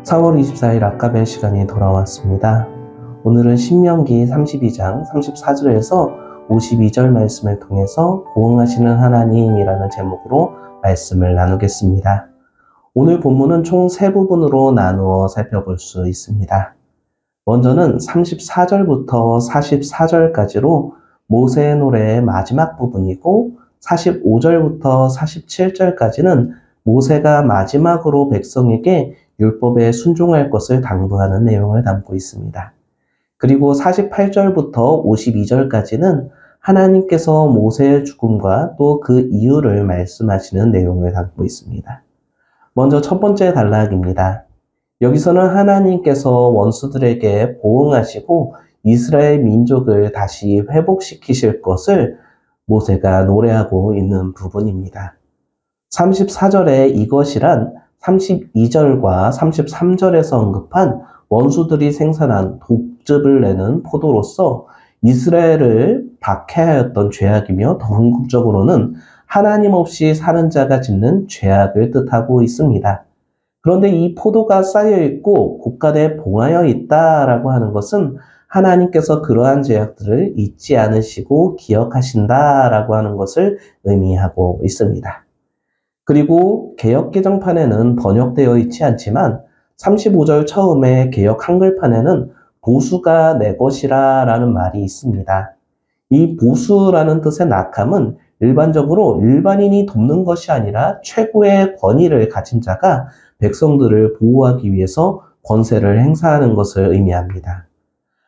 4월 24일 아까벨 시간이 돌아왔습니다. 오늘은 신명기 32장 34절에서 52절 말씀을 통해서 보응하시는 하나님이라는 제목으로 말씀을 나누겠습니다. 오늘 본문은 총 3부분으로 나누어 살펴볼 수 있습니다. 먼저는 34절부터 44절까지로 모세의 노래의 마지막 부분이고 45절부터 47절까지는 모세가 마지막으로 백성에게 율법에 순종할 것을 당부하는 내용을 담고 있습니다. 그리고 48절부터 52절까지는 하나님께서 모세의 죽음과 또 그 이유를 말씀하시는 내용을 담고 있습니다. 먼저 첫 번째 단락입니다. 여기서는 하나님께서 원수들에게 보응하시고 이스라엘 민족을 다시 회복시키실 것을 모세가 노래하고 있는 부분입니다. 34절에 이것이란 32절과 33절에서 언급한 원수들이 생산한 독즙을 내는 포도로서 이스라엘을 박해하였던 죄악이며 더 궁극적으로는 하나님 없이 사는 자가 짓는 죄악을 뜻하고 있습니다. 그런데 이 포도가 쌓여있고 곳간에 봉하여 있다라고 하는 것은 하나님께서 그러한 죄악들을 잊지 않으시고 기억하신다라고 하는 것을 의미하고 있습니다. 그리고 개역 개정판에는 번역되어 있지 않지만 35절 처음에 개역 한글판에는 보수가 내 것이라 라는 말이 있습니다. 이 보수라는 뜻의 낙함은 일반적으로 일반인이 돕는 것이 아니라 최고의 권위를 가진 자가 백성들을 보호하기 위해서 권세를 행사하는 것을 의미합니다.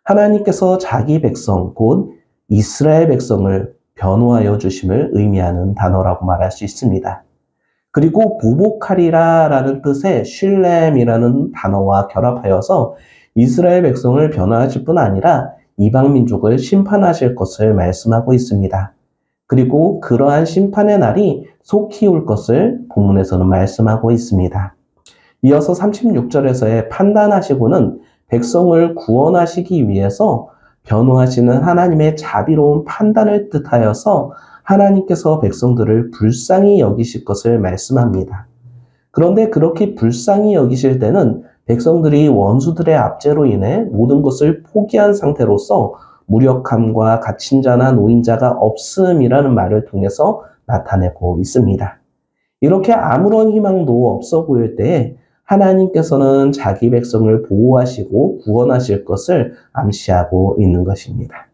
하나님께서 자기 백성, 곧 이스라엘 백성을 변호하여 주심을 의미하는 단어라고 말할 수 있습니다. 그리고 보복하리라 라는 뜻의 쉴렘이라는 단어와 결합하여서 이스라엘 백성을 변호하실 뿐 아니라 이방 민족을 심판하실 것을 말씀하고 있습니다. 그리고 그러한 심판의 날이 속히 올 것을 본문에서는 말씀하고 있습니다. 이어서 36절에서의 판단하시고는 백성을 구원하시기 위해서 변호하시는 하나님의 자비로운 판단을 뜻하여서 하나님께서 백성들을 불쌍히 여기실 것을 말씀합니다. 그런데 그렇게 불쌍히 여기실 때는 백성들이 원수들의 압제로 인해 모든 것을 포기한 상태로서 무력함과 갇힌 자나 노인자가 없음이라는 말을 통해서 나타내고 있습니다. 이렇게 아무런 희망도 없어 보일 때에 하나님께서는 자기 백성을 보호하시고 구원하실 것을 암시하고 있는 것입니다.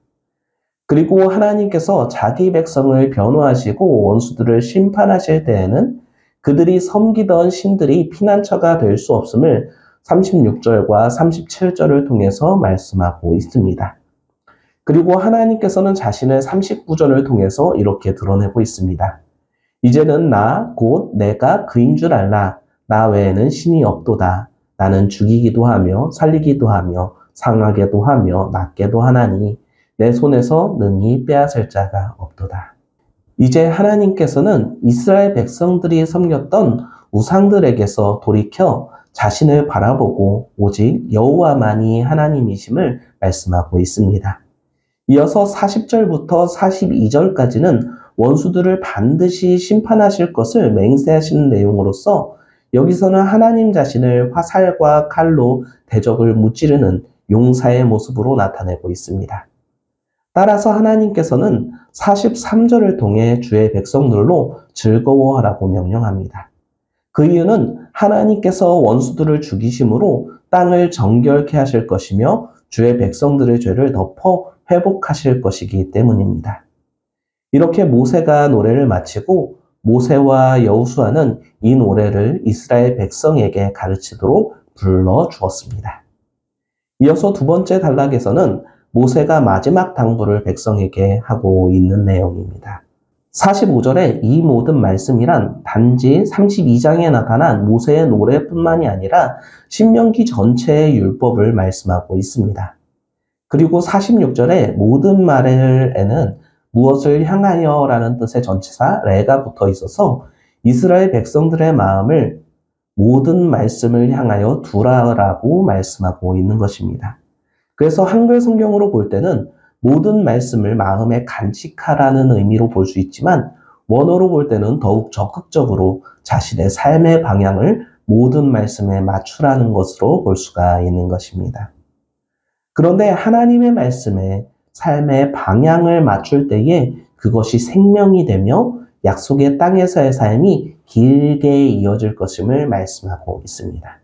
그리고 하나님께서 자기 백성을 변호하시고 원수들을 심판하실 때에는 그들이 섬기던 신들이 피난처가 될 수 없음을 36절과 37절을 통해서 말씀하고 있습니다. 그리고 하나님께서는 자신을 39절을 통해서 이렇게 드러내고 있습니다. 이제는 나, 곧 내가 그인 줄 알라. 나 외에는 신이 없도다. 나는 죽이기도 하며 살리기도 하며 상하게도 하며 낫게도 하나니 내 손에서 능히 빼앗을 자가 없도다. 이제 하나님께서는 이스라엘 백성들이 섬겼던 우상들에게서 돌이켜 자신을 바라보고 오직 여호와만이 하나님이심을 말씀하고 있습니다. 이어서 40절부터 42절까지는 원수들을 반드시 심판하실 것을 맹세하시는 내용으로서 여기서는 하나님 자신을 화살과 칼로 대적을 무찌르는 용사의 모습으로 나타내고 있습니다. 따라서 하나님께서는 43절을 통해 주의 백성들로 즐거워하라고 명령합니다. 그 이유는 하나님께서 원수들을 죽이심으로 땅을 정결케 하실 것이며 주의 백성들의 죄를 덮어 회복하실 것이기 때문입니다. 이렇게 모세가 노래를 마치고 모세와 여호수아는 이 노래를 이스라엘 백성에게 가르치도록 불러주었습니다. 이어서 두 번째 단락에서는 모세가 마지막 당부를 백성에게 하고 있는 내용입니다. 45절에 이 모든 말씀이란 단지 32장에 나타난 모세의 노래뿐만이 아니라 신명기 전체의 율법을 말씀하고 있습니다. 그리고 46절에 모든 말에는 무엇을 향하여 라는 뜻의 전치사 레가 붙어 있어서 이스라엘 백성들의 마음을 모든 말씀을 향하여 두라라고 말씀하고 있는 것입니다. 그래서 한글 성경으로 볼 때는 모든 말씀을 마음에 간직하라는 의미로 볼 수 있지만 원어로 볼 때는 더욱 적극적으로 자신의 삶의 방향을 모든 말씀에 맞추라는 것으로 볼 수가 있는 것입니다. 그런데 하나님의 말씀에 삶의 방향을 맞출 때에 그것이 생명이 되며 약속의 땅에서의 삶이 길게 이어질 것임을 말씀하고 있습니다.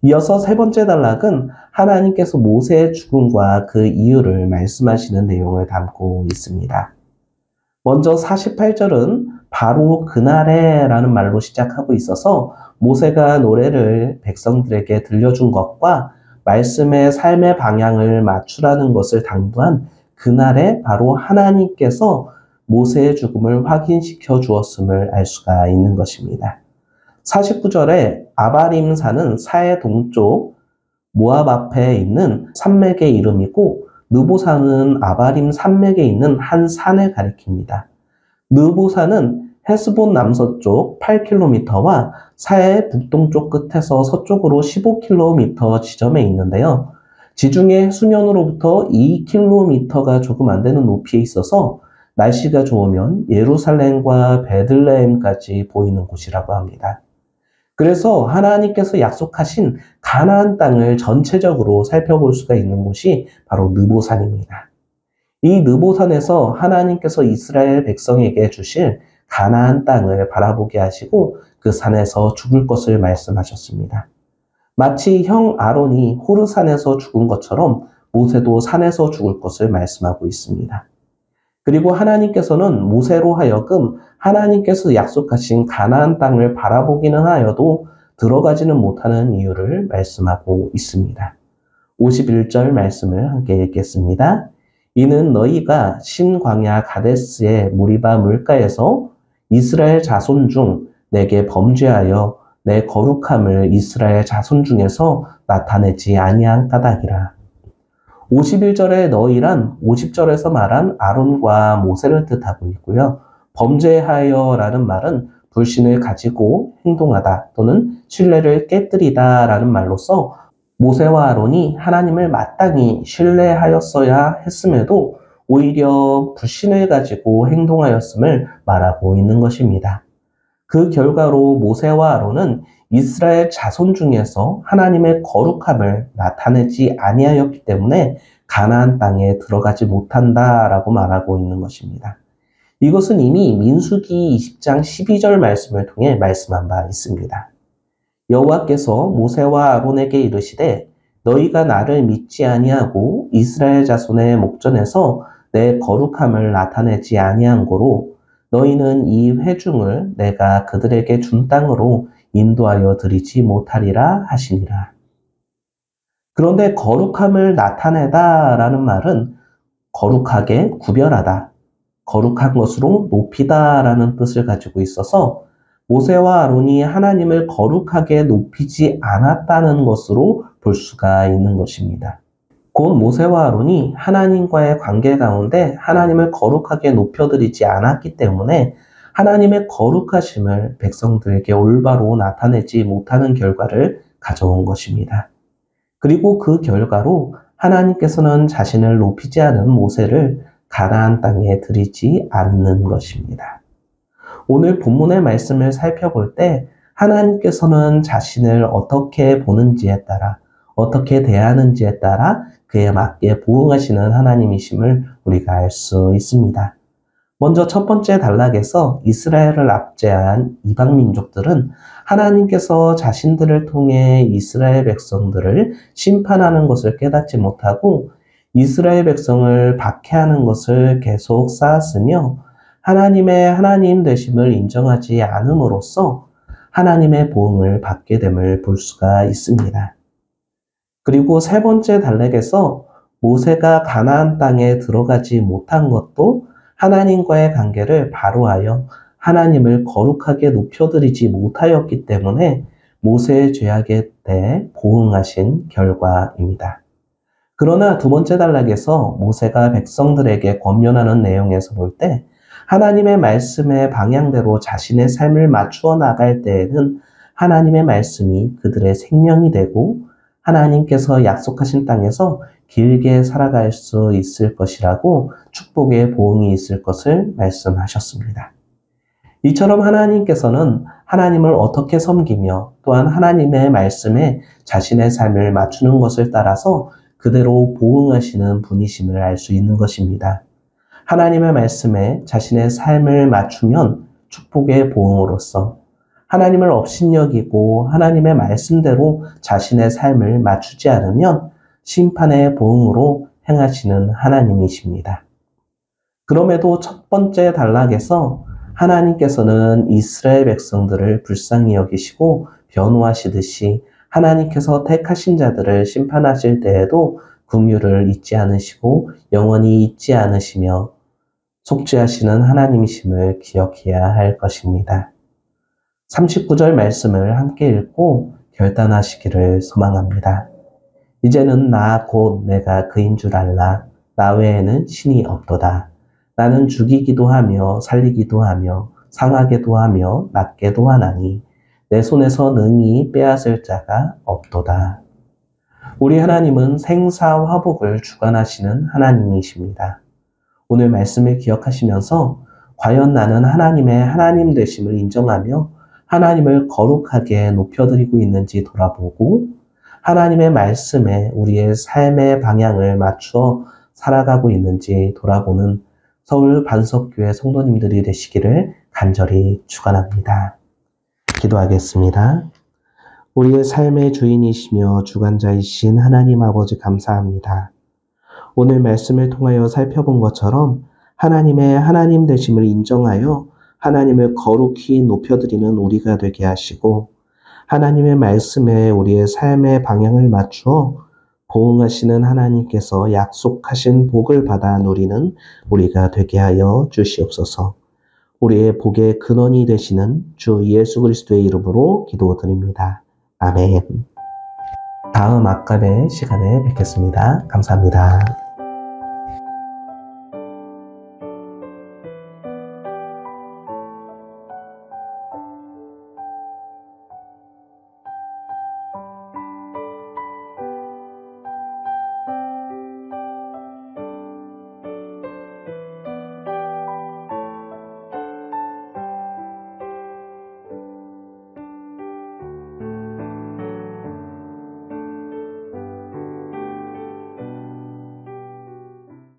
이어서 세 번째 단락은 하나님께서 모세의 죽음과 그 이유를 말씀하시는 내용을 담고 있습니다. 먼저 48절은 바로 그날에 라는 말로 시작하고 있어서 모세가 노래를 백성들에게 들려준 것과 말씀의 삶의 방향을 맞추라는 것을 당부한 그날에 바로 하나님께서 모세의 죽음을 확인시켜 주었음을 알 수가 있는 것입니다. 49절에 아바림 산은 사해 동쪽 모압 앞에 있는 산맥의 이름이고 느보산은 아바림 산맥에 있는 한 산을 가리킵니다. 느보산은 헤스본 남서쪽 8km와 사해 북동쪽 끝에서 서쪽으로 15km 지점에 있는데요. 지중해 수면으로부터 2km가 조금 안 되는 높이에 있어서 날씨가 좋으면 예루살렘과 베들레헴까지 보이는 곳이라고 합니다. 그래서 하나님께서 약속하신 가나안 땅을 전체적으로 살펴볼 수가 있는 곳이 바로 느보산입니다. 이 느보산에서 하나님께서 이스라엘 백성에게 주실 가나안 땅을 바라보게 하시고 그 산에서 죽을 것을 말씀하셨습니다. 마치 형 아론이 호르산에서 죽은 것처럼 모세도 산에서 죽을 것을 말씀하고 있습니다. 그리고 하나님께서는 모세로 하여금 하나님께서 약속하신 가나안 땅을 바라보기는 하여도 들어가지는 못하는 이유를 말씀하고 있습니다. 51절 말씀을 함께 읽겠습니다. 이는 너희가 신광야 가데스의 무리바 물가에서 이스라엘 자손 중 내게 범죄하여 내 거룩함을 이스라엘 자손 중에서 나타내지 아니한 까닭이라. 51절의 너희란 50절에서 말한 아론과 모세를 뜻하고 있고요. 범죄하여 라는 말은 불신을 가지고 행동하다 또는 신뢰를 깨뜨리다 라는 말로서 모세와 아론이 하나님을 마땅히 신뢰하였어야 했음에도 오히려 불신을 가지고 행동하였음을 말하고 있는 것입니다. 그 결과로 모세와 아론은 이스라엘 자손 중에서 하나님의 거룩함을 나타내지 아니하였기 때문에 가나안 땅에 들어가지 못한다라고 말하고 있는 것입니다. 이것은 이미 민수기 20장 12절 말씀을 통해 말씀한 바 있습니다. 여호와께서 모세와 아론에게 이르시되 너희가 나를 믿지 아니하고 이스라엘 자손의 목전에서 내 거룩함을 나타내지 아니한 고로 너희는 이 회중을 내가 그들에게 준 땅으로 인도하여 드리지 못하리라 하시니라. 그런데 거룩함을 나타내다 라는 말은 거룩하게 구별하다, 거룩한 것으로 높이다 라는 뜻을 가지고 있어서 모세와 아론이 하나님을 거룩하게 높이지 않았다는 것으로 볼 수가 있는 것입니다. 곧 모세와 아론이 하나님과의 관계 가운데 하나님을 거룩하게 높여드리지 않았기 때문에 하나님의 거룩하심을 백성들에게 올바로 나타내지 못하는 결과를 가져온 것입니다. 그리고 그 결과로 하나님께서는 자신을 높이지 않은 모세를 가나안 땅에 들이지 않는 것입니다. 오늘 본문의 말씀을 살펴볼 때 하나님께서는 자신을 어떻게 보는지에 따라 어떻게 대하는지에 따라 그에 맞게 부응하시는 하나님이심을 우리가 알 수 있습니다. 먼저 첫 번째 단락에서 이스라엘을 압제한 이방 민족들은 하나님께서 자신들을 통해 이스라엘 백성들을 심판하는 것을 깨닫지 못하고 이스라엘 백성을 박해하는 것을 계속 쌓았으며 하나님의 하나님 되심을 인정하지 않음으로써 하나님의 보응을 받게 됨을 볼 수가 있습니다. 그리고 세 번째 단락에서 모세가 가나안 땅에 들어가지 못한 것도 하나님과의 관계를 바로하여 하나님을 거룩하게 높여드리지 못하였기 때문에 모세의 죄악에 대해 보응하신 결과입니다. 그러나 두 번째 단락에서 모세가 백성들에게 권면하는 내용에서 볼 때 하나님의 말씀의 방향대로 자신의 삶을 맞추어 나갈 때에는 하나님의 말씀이 그들의 생명이 되고 하나님께서 약속하신 땅에서 길게 살아갈 수 있을 것이라고 축복의 보응이 있을 것을 말씀하셨습니다. 이처럼 하나님께서는 하나님을 어떻게 섬기며 또한 하나님의 말씀에 자신의 삶을 맞추는 것을 따라서 그대로 보응하시는 분이심을 알 수 있는 것입니다. 하나님의 말씀에 자신의 삶을 맞추면 축복의 보응으로서, 하나님을 업신여기고 하나님의 말씀대로 자신의 삶을 맞추지 않으면 심판의 보응으로 행하시는 하나님이십니다. 그럼에도 첫 번째 단락에서 하나님께서는 이스라엘 백성들을 불쌍히 여기시고 변호하시듯이 하나님께서 택하신 자들을 심판하실 때에도 긍휼을 잊지 않으시고 영원히 잊지 않으시며 속죄하시는 하나님이심을 기억해야 할 것입니다. 39절 말씀을 함께 읽고 결단하시기를 소망합니다. 이제는 나 곧 내가 그인 줄 알라. 나 외에는 신이 없도다. 나는 죽이기도 하며 살리기도 하며 상하게도 하며 낫게도 하나니 내 손에서 능히 빼앗을 자가 없도다. 우리 하나님은 생사화복을 주관하시는 하나님이십니다. 오늘 말씀을 기억하시면서 과연 나는 하나님의 하나님 되심을 인정하며 하나님을 거룩하게 높여드리고 있는지 돌아보고 하나님의 말씀에 우리의 삶의 방향을 맞추어 살아가고 있는지 돌아보는 서울 반석교회 성도님들이 되시기를 간절히 축원합니다. 기도하겠습니다. 우리의 삶의 주인이시며 주관자이신 하나님 아버지 감사합니다. 오늘 말씀을 통하여 살펴본 것처럼 하나님의 하나님 되심을 인정하여 하나님을 거룩히 높여드리는 우리가 되게 하시고 하나님의 말씀에 우리의 삶의 방향을 맞추어 보응하시는 하나님께서 약속하신 복을 받아 누리는 우리가 되게 하여 주시옵소서. 우리의 복의 근원이 되시는 주 예수 그리스도의 이름으로 기도드립니다. 아멘. 다음 악갑의 시간에 뵙겠습니다. 감사합니다.